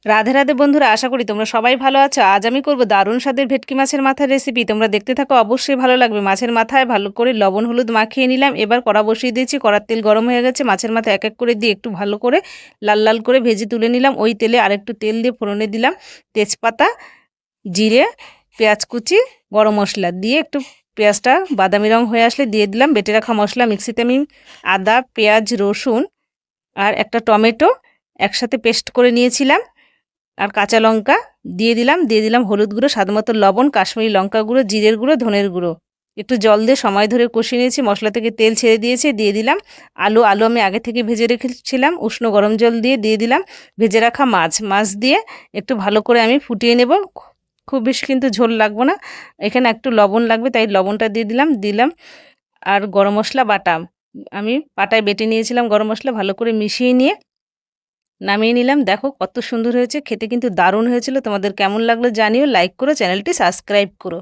রাধে রাধে বন্ধুরা, আশা করি তোমরা সবাই ভালো আছো। আজ আমি করব দারুণ স্বাদের ভেটকি মাছের মাথার রেসিপি। তোমরা দেখতে থাকো, অবশ্যই ভালো লাগবে। মাছের মাথায় ভালো করে লবণ হলুদ মাখিয়ে নিলাম। এবার কড়া বসিয়ে দিয়েছি, কড়ার তেল গরম হয়ে গেছে। মাছের মাথা এক এক করে দিয়ে একটু ভালো করে লাল লাল করে ভেজে তুলে নিলাম। ওই তেলে আরেকটু তেল দিয়ে ফোড়নে দিলাম তেজপাতা, জিরে, পেঁয়াজ কুচি, গরম মশলা দিয়ে একটু পেঁয়াজটা বাদামি রং হয়ে আসলে দিয়ে দিলাম বেটে রাখা মশলা। মিক্সিতে আমি আদা, পেঁয়াজ, রসুন আর একটা টমেটো একসাথে পেস্ট করে নিয়েছিলাম, আর কাঁচা লঙ্কা দিয়ে দিলাম হলুদ গুঁড়ো, স্বাদমতো লবণ, কাশ্মীরি লঙ্কা গুঁড়ো, জিরের গুঁড়ো, ধনের গুঁড়ো। একটু জল দিয়ে সময় ধরে কষিয়ে নিয়েছি। মশলা থেকে তেল ছেড়ে দিয়েছে। দিয়ে দিলাম আলু আমি আগে থেকে ভেজে রেখেছিলাম। উষ্ণ গরম জল দিয়ে দিলাম ভেজে রাখা মাছ দিয়ে একটু ভালো করে আমি ফুটিয়ে নেব। খুব বেশি কিন্তু ঝোল লাগবে না, এখানে একটু লবণ লাগবে, তাই লবণটা দিলাম। আর গরম মশলা বাটা আমি পাটায় বেটে নিয়েছিলাম। গরম মশলা ভালো করে মিশিয়ে নিয়ে নামিয়ে নিলাম। দেখো কত সুন্দর হয়েছে, খেতে কিন্তু দারুণ হয়েছিল। তোমাদের কেমন লাগলো জানিও, লাইক করো, চ্যানেলটি সাবস্ক্রাইব করো।